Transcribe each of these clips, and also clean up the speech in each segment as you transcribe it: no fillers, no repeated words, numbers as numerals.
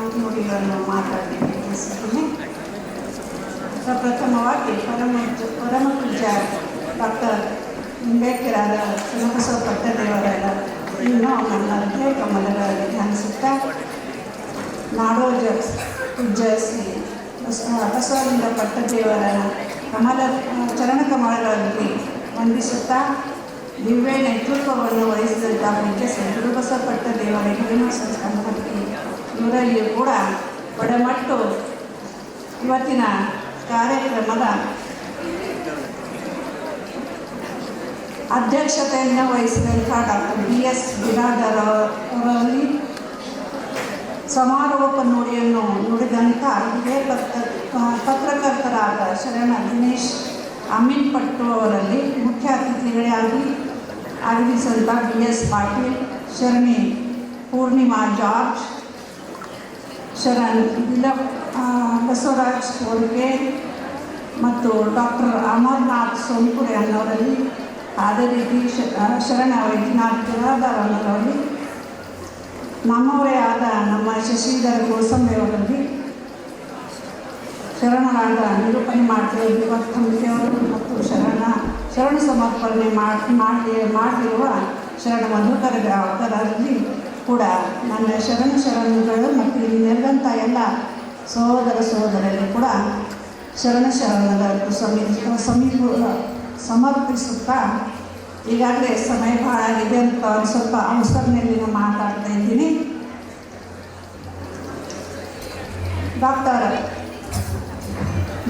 ನಾಲ್ಕು ನುಡಿಗಳನ್ನು ಮಾತಾಡಲಿಕ್ಕೆ ಬಯಸುತ್ತೇನೆ. ಪ್ರಪ್ರಥಮವಾಗಿ ಪರಮ ಪೂಜ್ಯ ಡಾಕ್ಟರ್ ಅಂಬೇಡ್ಕರಾದ ಚನ್ನಬಸವ ಪಟ್ಟದೇವರ ಇನ್ನೂ ನನ್ನ ಹೃದಯ ಕಮಲಗಳಲ್ಲಿ ಧ್ಯಾನಿಸುತ್ತಾ ನಾಡೋಜ ಪೂಜ್ಯ ಶ್ರೀ ಬಸವಲಿಂಗ ಪಟ್ಟದೇವರ ಚರಣ ಕಮಲಗಳಲ್ಲಿ ವಂದಿಸುತ್ತಾ ದಿವ್ಯ ನೇತೃತ್ವವನ್ನು ವಹಿಸಿದಂಥ ಪೂಜ್ಯ ಶ್ರೀ ಗುರುಬಸವ ಪಟ್ಟದೇವರ ಹಿರಿಯ ಸಂಸ್ಥಾನಕ್ಕೆ ಇವರಲ್ಲಿಯೂ ಕೂಡ ಒಡಮಟ್ಟು ಇವತ್ತಿನ ಕಾರ್ಯಕ್ರಮದ ಅಧ್ಯಕ್ಷತೆಯನ್ನು ವಹಿಸಿದಂಥ ಡಾಕ್ಟರ್ BS ಬಿರಾದರ್ ಅವರಲ್ಲಿ ಸಮಾರೋಪ ನುಡಿಯನ್ನು ನುಡಿದಂಥ ಹಿರಿಯ ಪತ್ರಕರ್ತರಾದ ಶರಣ ದಿನೇಶ್ ಅಮೀನ್ ಪಟ್ಟು ಅವರಲ್ಲಿ ಮುಖ್ಯ ಅತಿಥಿಗಳಾಗಿ ಆಗಮಿಸಿದಂಥ BS ಪಾಟೀಲ್, ಶರಣಿ ಪೂರ್ಣಿಮಾ ಜಾರ್ಜ್, ಶರಣ್ ಬಸವರಾಜ್ ಕೋಲ್ಕೆ ಮತ್ತು ಡಾಕ್ಟರ್ ಅಮರನಾಥ್ ಸೋಂಪುರೆ ಅನ್ನೋರಲ್ಲಿ, ಅದೇ ರೀತಿ ಶರಣ ವೈದ್ಯನಾಥ್ ಬಿರಾದರ್ ಅನ್ನೋರಲ್ಲಿ, ನಮ್ಮವರೇ ಆದ ನಮ್ಮ ಶಶಿಧರ ಗೋಸಂಬೆಯವರಲ್ಲಿ, ಶರಣರಾದ ನಿರೂಪಣೆ ಮಾಡ್ತೇವೆ ವಿವತ್ತಂಬಿಕೆಯವರು ಮತ್ತು ಶರಣ ಸಮರ್ಪಣೆ ಮಾಡಿರುವ ಶರಣ ಮಧುಕರರಲ್ಲಿ ಕೂಡ ನನ್ನ ಶರಣಗಳು ಮತ್ತು ನೆರೆದಂಥ ಎಲ್ಲ ಸಹೋದರರಲ್ಲಿ ಕೂಡ ಶರಣದ ಸಮರ್ಪಿಸುತ್ತಾ ಈಗಾಗಲೇ ಸಮಯ ಭಾಳ ಆಗಿದೆ ಅಂತ ಒಂದು ಸ್ವಲ್ಪ ಅವಸರದಲ್ಲಿ ನಾನು ಮಾತಾಡ್ತಾ ಇದ್ದೀನಿ. ಡಾಕ್ಟರ್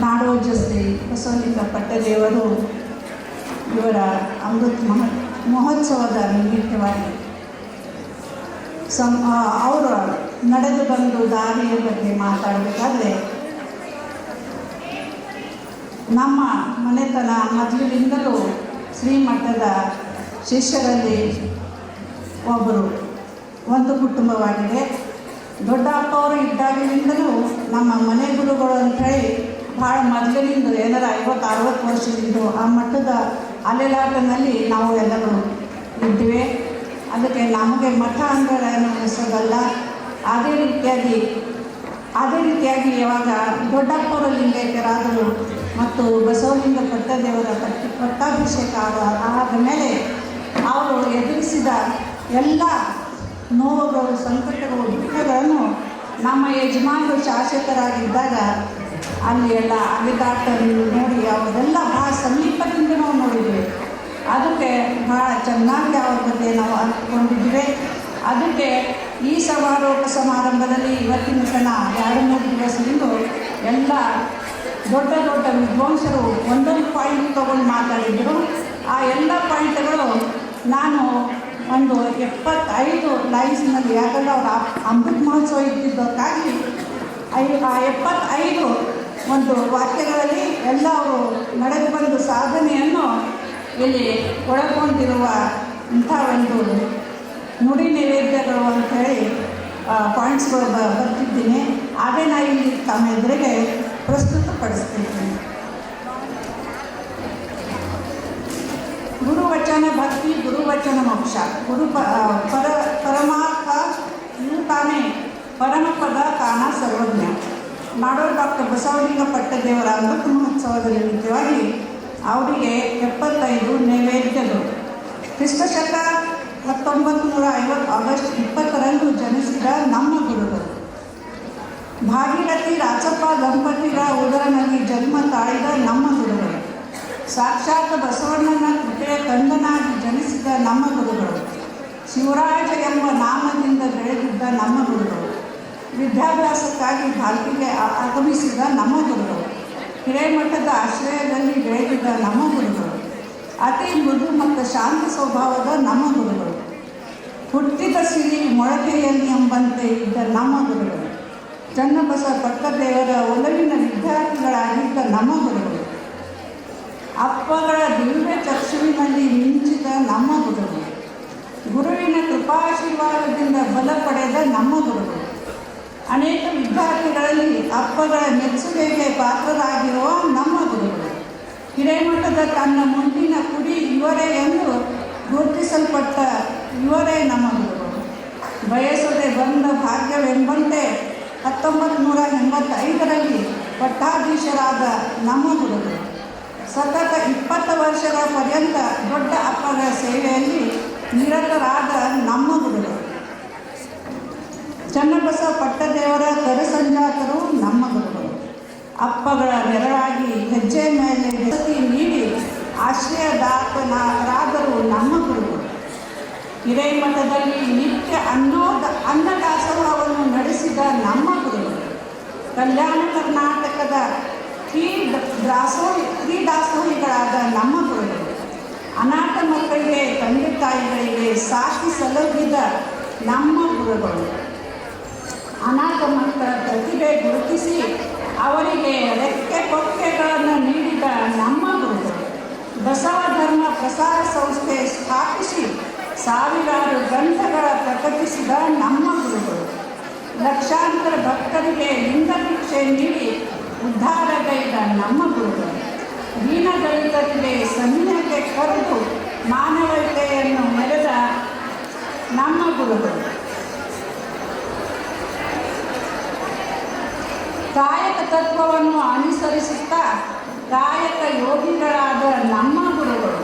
ನಾಡೋಜ ಶ್ರೀ ಬಸವಲಿಂಗ ಪಟ್ಟದೇವರು ಇವರ ಅಮೃತ ಮಹೋತ್ಸವದ ನಿಮಿತ್ತವಾಗಿ ಅವರು ನಡೆದು ಬಂದು ದಾರಿಯ ಬಗ್ಗೆ ಮಾತಾಡಬೇಕಾದ್ರೆ, ನಮ್ಮ ಮನೆತನ ಮೊದಲಿನಿಂದಲೂ ಶ್ರೀಮಠದ ಶಿಷ್ಯರಲ್ಲಿ ಒಂದು ಕುಟುಂಬವಾಗಿದೆ. ದೊಡ್ಡಪ್ಪ ಅವರು ಇದ್ದಾಗಲಿಂದಲೂ ನಮ್ಮ ಮನೆ ಗುರುಗಳು ಅಂಥೇಳಿ ಭಾಳ ಮೊದಲಿನಿಂದ ಏನಾರ 50-60 ವರ್ಷದಿಂದ ಆ ಮಟ್ಟದ ಅಲೆಲಾಟನಲ್ಲಿ ನಾವು ಎಲ್ಲರೂ ಇದ್ದಿವೆ. ಅದಕ್ಕೆ ನಮಗೆ ಮಠ ಅಂದರೆ ಅನಿಸೋದಲ್ಲ. ಅದೇ ರೀತಿಯಾಗಿ ಯಾವಾಗ ದೊಡ್ಡಪ್ಪರ ಲಿಂಗೈಕ್ಯರಾದರು ಮತ್ತು ಬಸವಲಿಂಗ ಪಟ್ಟದೇವರ ಪಟ್ಟಾಭಿಷೇಕ ಆದ ಮೇಲೆ ಅವರು ಎದುರಿಸಿದ ಎಲ್ಲ ನೋವುಗಳು, ಸಂಕಟಗಳು, ದುಃಖಗಳನ್ನು ನಮ್ಮ ಯಜಮಾನರು ಶಾಸಕರಾಗಿದ್ದಾಗ ಅಲ್ಲಿ ಎಲ್ಲ ಅಲಿದಾಟನ್ನು ನೋಡಿ ಅವರೆಲ್ಲ ಭಾಳ ಸಮೀಪದಿಂದ ನಾವು ನೋಡಿದ್ವಿ. ಅದಕ್ಕೆ ಭಾಳ ಚೆನ್ನಾಗಿ ಅವ್ರ ಬಗ್ಗೆ ನಾವು ಅರ್ಥಕೊಂಡಿದ್ವಿ. ಅದಕ್ಕೆ ಈ ಸಮಾರಂಭದಲ್ಲಿ ಇವತ್ತಿನ ತನ 2-3 ದಿವಸದಿಂದ ಎಲ್ಲ ದೊಡ್ಡ ವಿದ್ವಾಂಸರು ಒಂದೊಂದು ಪಾಯಿಂಟ್ ತೊಗೊಂಡು ಮಾತಾಡಿದರು. ಆ ಎಲ್ಲ ಪಾಯಿಂಟ್ಗಳು ನಾನು ಒಂದು 75 ಲೈನ್ಸ್ನಲ್ಲಿ, ಯಾಕಂದರೆ ಅವರು ಅಮೃತ ಮಹೋತ್ಸವ ಇದ್ದಿದ್ದಕ್ಕಾಗಿ ಆ 75 ಒಂದು ವಾಕ್ಯಗಳಲ್ಲಿ ಎಲ್ಲ ಅವರು ನಡೆದು ಬಂದು ಸಾಧನೆಯನ್ನು ಇಲ್ಲಿ ಒಳಗೊಂಡಿರುವ ಇಂಥ ಒಂದು ನುಡಿ ನೈವೇದ್ಯಗಳು ಅಂಥೇಳಿ ಪಾಯಿಂಟ್ಸ್ಗಳು ಬರ್ತಿದ್ದೀನಿ. ಅದೇ ನಾನು ಇಲ್ಲಿ ತಮ್ಮ ಎದುರಿಗೆ ಪ್ರಸ್ತುತಪಡಿಸ್ತಿದ್ದೀನಿ. ಗುರುವಚನ ಭಕ್ತಿ, ಗುರುವಚನ ಮೋಕ್ಷ, ಪರಮಾರ್ಥ ಇವು ತಾನೇ ಪರಮಪದ ತಾನ ಸರ್ವಜ್ಞ. ನಾಡೋರು ಡಾಕ್ಟರ್ ಬಸವಲಿಂಗ ಪಟ್ಟದೇವರ ಅಮೃತ ಮಹೋತ್ಸವದ ನಿಮಿತ್ತವಾಗಿ ಅವರಿಗೆ 75 ನೈವೇದ್ಯಗಳು. ಕ್ರಿಸ್ತಶಕ 1950 ಆಗಸ್ಟ್ 20ರಂದು ಜನಿಸಿದ ನಮ್ಮ ಗುರುಗಳು. ಭಾಗೀರಥಿ ರಾಚಪ್ಪ ದಂಪತಿಗಳ ಉದರನಲ್ಲಿ ಜನ್ಮ ತಾಳಿದ ನಮ್ಮ ಗುರುಗಳು. ಸಾಕ್ಷಾತ್ ಬಸವಣ್ಣನ ಕೃಪೆಯ ಕಂದನಾಗಿ ಜನಿಸಿದ ನಮ್ಮ ಗುರುಗಳು. ಶಿವರಾಜ ಎಂಬ ನಾಮದಿಂದ ಬೆಳೆದಿದ್ದ ನಮ್ಮ ಗುರುಗಳು. ವಿದ್ಯಾಭ್ಯಾಸಕ್ಕಾಗಿ ಭಾರತಿಗೆ ಆಗಮಿಸಿದ ನಮ್ಮ ಗುರುಗಳು. ಹಿರೇಮಠದ ಆಶ್ರಯದಲ್ಲಿ ಬೆಳೆದಿದ್ದ ನಮ್ಮ ಗುರುಗಳು. ಅತಿ ಮೃದು ಮತ್ತು ಶಾಂತ ಸ್ವಭಾವದ ನಮ್ಮ ಗುರುಗಳು. ಹುಟ್ಟಿದ ಸಿರಿ ಮೊಳಕೆಯಲ್ಲಿ ಎಂಬಂತೆ ಇದ್ದ ನಮ್ಮ ಗುರುಗಳು. ಚನ್ನಬಸವ ಪಟ್ಟದೇವರ ಒಲವಿನ ವಿದ್ಯಾರ್ಥಿಗಳಾಗಿದ್ದ ನಮ್ಮ ಗುರುಗಳು. ಅಪ್ಪಗಳ ದಿವ್ಯ ಚಕ್ಷುವಿನಲ್ಲಿ ಮಿಂಚಿದ ನಮ್ಮ ಗುರುಗಳು. ಗುರುವಿನ ಕೃಪಾಶೀರ್ವಾದದಿಂದ ಬಲ ಪಡೆದ ನಮ್ಮ ಗುರುಗಳು. ಅನೇಕ ವಿದ್ಯಾರ್ಥಿಗಳಲ್ಲಿ ಅಪ್ಪಗಳ ಮೆಚ್ಚುಗೆಗೆ ಪಾತ್ರರಾಗಿರುವ ನಮ್ಮ ಗುರುಗಳು. ಹಿರೇಮಠದ ತನ್ನ ಮುಂದಿನ ಕುಡಿ ಇವರೇ ಎಂದು ಗುರುತಿಸಲ್ಪಟ್ಟ ಇವರೇ ನಮ್ಮ ಗುರುಗಳು. ಬಯಸದೆ ಬಂದ ಭಾಗ್ಯವೆಂಬಂತೆ 1985ರಲ್ಲಿ ಪಟ್ಟಾಧೀಶರಾದ ನಮ್ಮ ಗುರುಗಳು ಸತತ 20 ವರ್ಷಗಳ ಪರ್ಯಂತ ದೊಡ್ಡ ಅಪ್ಪಗಳ ಸೇವೆಯಲ್ಲಿ ನಿರತರಾದ ನಮ್ಮ ಗುರುಗಳು. ಚನ್ನಬಸವ ಪಟ್ಟದೇವರ ಕರಸಂಜಾತರು ನಮ್ಮ ಗುರುಗಳು. ಅಪ್ಪಗಳ ನೆರಳಾಗಿ ಹೆಜ್ಜೆ ಮೇಲೆ ವಸತಿ ನೀಡಿ ಆಶ್ರಯದಾತರಾದರು ನಮ್ಮ ಗುರುಗಳು. ಹಿರೇಮಠದಲ್ಲಿ ನಿತ್ಯ ಅನ್ನದಾಸೋಹವನ್ನು ನಡೆಸಿದ ನಮ್ಮ ಗುರುಗಳು. ಕಲ್ಯಾಣ ಕರ್ನಾಟಕದ ದಾಸೋಹಿಗಳಾದ ನಮ್ಮ ಗುರುಗಳು. ಅನಾಥ ಮಕ್ಕಳಿಗೆ ತಂದೆ ತಾಯಿಗಳಿಗೆ ಸಾಕಿ ಸಲಹಿದ ನಮ್ಮ ಗುರುಗಳು. ಅನಾಥ ಮಕ್ಕಳ ಪ್ರತಿಭೆ ಗುರುತಿಸಿ ಅವರಿಗೆ ರೆಕ್ಕೆ ಕೊಕ್ಕೆಗಳನ್ನು ನೀಡಿದ ನಮ್ಮ ಗುರುಗಳು. ಬಸವ ಧರ್ಮ ಪ್ರಸಾರ ಸಂಸ್ಥೆ ಸ್ಥಾಪಿಸಿ ಸಾವಿರಾರು ಗ್ರಂಥಗಳ ಪ್ರಕಟಿಸಿದ ನಮ್ಮ ಗುರುಗಳು. ಲಕ್ಷಾಂತರ ಭಕ್ತರಿಗೆ ಲಿಂಗ ಭಿಕ್ಷೆ ನೀಡಿ ಉದ್ಧಾರಗೈದ ನಮ್ಮ ಗುರುಗಳು. ದೀನದಲಿತರಿಗೆ ಸನ್ಯಾಕ್ಕೆ ಕರೆದು ಮಾನವತೆಯನ್ನು ಮೆರೆದ ನಮ್ಮ ಗುರುಗಳು. ಕಾಯಕ ತತ್ವವನ್ನು ಅನುಸರಿಸುತ್ತಾ ಕಾಯಕ ಯೋಗಿಗಳಾದ ನಮ್ಮ ಗುರುಗಳು.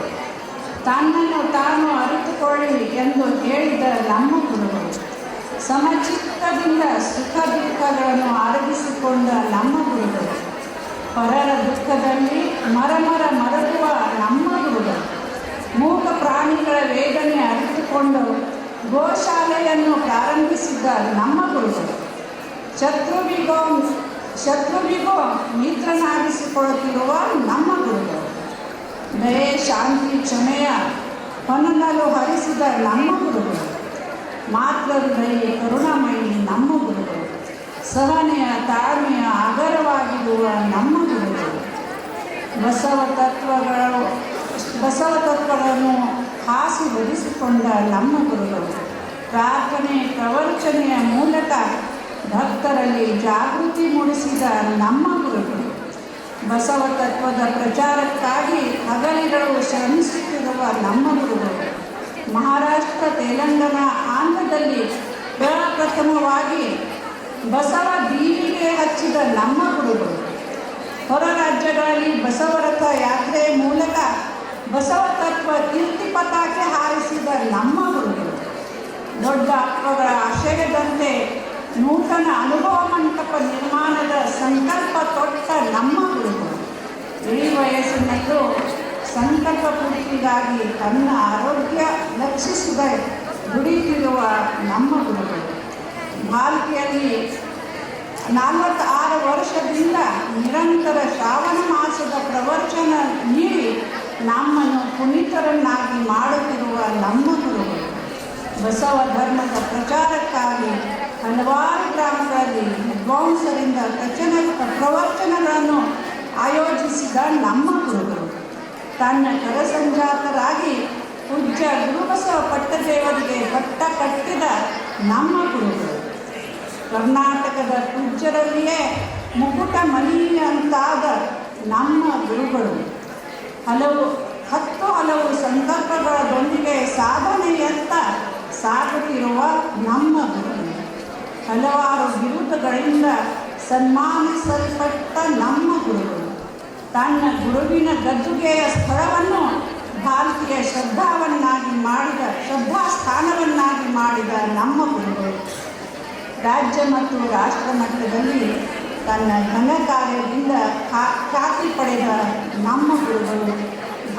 ತನ್ನನ್ನು ತಾನು ಅರಿತುಕೊಳ್ಳಿ ಎಂದು ಹೇಳಿದ ನಮ್ಮ ಗುರುಗಳು. ಸಮಚಿತ್ತದಿಂದ ಸುಖ ದುಃಖಗಳನ್ನು ಆರಂಭಿಸಿಕೊಂಡ ನಮ್ಮ ಗುರುಗಳು. ಪರರ ದುಃಖದಲ್ಲಿ ಮರಗುವ ನಮ್ಮ ಗುರುಗಳು. ಮೂಕ ಪ್ರಾಣಿಗಳ ವೇದನೆ ಅರಿತುಕೊಂಡು ಗೋಶಾಲೆಯನ್ನು ಪ್ರಾರಂಭಿಸಿದ ನಮ್ಮ ಗುರುಗಳು. ಶತ್ರುವಿಗೂ ಮಿತ್ರನಾಗಿಸಿಕೊಳ್ಳುತ್ತಿರುವ ನಮ್ಮ ಗುರುಗಳು. ದಯೆ ಶಾಂತಿ ಕ್ಷಮೆಯ ಹೊನಲು ಹರಿಸಿದ ನಮ್ಮ ಗುರುಗಳು. ಮಾತೃಹೃದಯ ಕರುಣಾಮಯಿ ನಮ್ಮ ಗುರುಗಳು. ಸಹನೆಯ ತಾಳ್ಮೆಯ ಆಗರವಾಗಿರುವ ನಮ್ಮ ಗುರುಗಳು. ಬಸವ ತತ್ವಗಳನ್ನು ಹಾಸಿ ಒಲಿಸಿಕೊಂಡ ನಮ್ಮ ಗುರುಗಳು. ಪ್ರಾರ್ಥನೆ ಪ್ರವಚನೆಯ ಮೂಲಕ ಭಕ್ತರಲ್ಲಿ ಜಾಗೃತಿ ಮೂಡಿಸಿದ ನಮ್ಮ ಗುರುಗಳು. ಬಸವ ತತ್ವದ ಪ್ರಚಾರಕ್ಕಾಗಿ ಹಗಲಿಗಳು ಶ್ರಮಿಸುತ್ತಿರುವ ನಮ್ಮ ಗುರುಗಳು. ಮಹಾರಾಷ್ಟ್ರ, ತೆಲಂಗಾಣ, ಆಂಧ್ರದಲ್ಲಿ ಪ್ರಪ್ರಥಮವಾಗಿ ಬಸವ ದೀವಿಗೆ ಹಚ್ಚಿದ ನಮ್ಮ ಗುರುಗಳು. ಹೊರ ರಾಜ್ಯಗಳಲ್ಲಿ ಬಸವರಥ ಯಾತ್ರೆ ಮೂಲಕ ಬಸವ ತತ್ವ ಕೀರ್ತಿ ಪತಾಕೆ ಹಾರಿಸಿದ ನಮ್ಮ ಗುರುಗಳು. ದೊಡ್ಡ ಅಪ್ಪಗಳ ಆಶಯದಂತೆ ನೂತನ ಅನುಭವ ಮಂಟಪ ನಿರ್ಮಾಣದ ಸಂಕಲ್ಪ ತೊಟ್ಟ ನಮ್ಮ ಗುರುಗಳು. ಇಳಿ ವಯಸ್ಸಿನಲ್ಲೂ ಸಂಕಲ್ಪ ಪೂರ್ತಿಗಾಗಿ ತನ್ನ ಆರೋಗ್ಯ ಲಕ್ಷಿಸಿದ ದುಡಿತಿರುವ ನಮ್ಮ ಗುರುಗಳು. ಭಾರತೀಯಲ್ಲಿ 46 ವರ್ಷದಿಂದ ನಿರಂತರ ಶ್ರಾವಣ ಮಾಸದ ಪ್ರವಚನ ನೀಡಿ ನಮ್ಮನ್ನು ಪುನೀತರನ್ನಾಗಿ ಮಾಡುತ್ತಿರುವ ನಮ್ಮ ಗುರುಗಳು. ಬಸವ ಧರ್ಮದ ಪ್ರಚಾರಕ್ಕಾಗಿ ಹಲವಾರು ಗ್ರಾಮಗಳಲ್ಲಿ ವಿದ್ವಾಂಸರಿಂದ ಪ್ರವಚನಗಳನ್ನು ಆಯೋಜಿಸಿದ ನಮ್ಮ ಗುರುಗಳು. ತನ್ನ ಕರಸಂಜಾತರಾಗಿ ಪೂಜ್ಯ ಗುರುಬಸವ ಪಟ್ಟದೇವರಿಗೆ ಪಟ್ಟ ಕಟ್ಟಿದ ನಮ್ಮ ಗುರುಗಳು. ಕರ್ನಾಟಕದ ಪೂಜ್ಯರಲ್ಲಿಯೇ ಮುಕುಟ ಮಣಿಯಂತಾದ ನಮ್ಮ ಗುರುಗಳು. ಹಲವು ಸಂಕಲ್ಪಗಳೊಂದಿಗೆ ಸಾಧನೆಯತ್ತ ಸಾಗುತ್ತಿರುವ ನಮ್ಮ ಗುರುಗಳು. ಹಲವಾರು ಬಿರುದುಗಳಿಂದ ಸನ್ಮಾನಿಸಲ್ಪಟ್ಟ ನಮ್ಮ ಗುರುಗಳು. ತನ್ನ ಗುರುವಿನ ಗದ್ದುಗೆಯ ಸ್ಥಳವನ್ನು ಭಾರತೀಯ ಶ್ರದ್ಧಾಸ್ಥಾನವನ್ನಾಗಿ ಮಾಡಿದ ನಮ್ಮ ಗುರುಗಳು. ರಾಜ್ಯ ಮತ್ತು ರಾಷ್ಟ್ರ ಮಟ್ಟದಲ್ಲಿ ತನ್ನ ಘನ ಕಾರ್ಯದಿಂದ ಖ್ಯಾತಿ ಪಡೆದ ನಮ್ಮ ಗುರುಗಳು.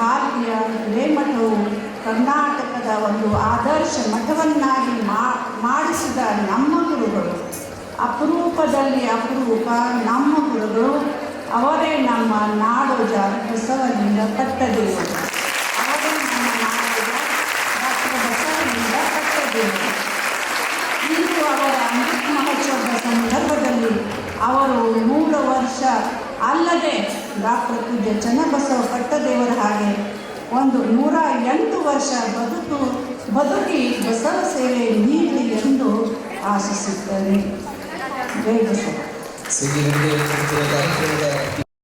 ಭಾರತೀಯ ಹಿರೇಮಠವು ಕರ್ನಾಟಕದ ಒಂದು ಆದರ್ಶ ಮಠವನ್ನಾಗಿ ಮಾಡಿಸಿದ ನಮ್ಮ ಗುರುಗಳು. ಅಪರೂಪದಲ್ಲಿ ಅಪರೂಪ ನಮ್ಮ ಗುರುಗಳು. ಅವರೇ ನಮ್ಮ ನಾಡೋಜ ಬಸವಲಿಂಗ ಪಟ್ಟದೇವರು. ಅವರೇ ನಮ್ಮ ನಾಡೋಜ ಡಾಕ್ಟರ್ ಬಸವಲಿಂಗ ಪಟ್ಟದೇವರು. ಇಂದು ಅವರ ಅಮೃತ ಮಹೋತ್ಸವದ ಸಂದರ್ಭದಲ್ಲಿ ಅವರು 100 ವರ್ಷ ಅಲ್ಲದೆ ಡಾಕ್ಟರ್ ಪೂಜ್ಯ ಚನ್ನಬಸವ ಪಟ್ಟದೇವರ ಹಾಗೆ 108 ವರ್ಷ ಬದುಕಿ ಬಸವ ಸೇವೆ ನೀಡಲಿ ಎಂದು ಆಶಿಸುತ್ತೇನೆ. ಜೈ ಬಸವ.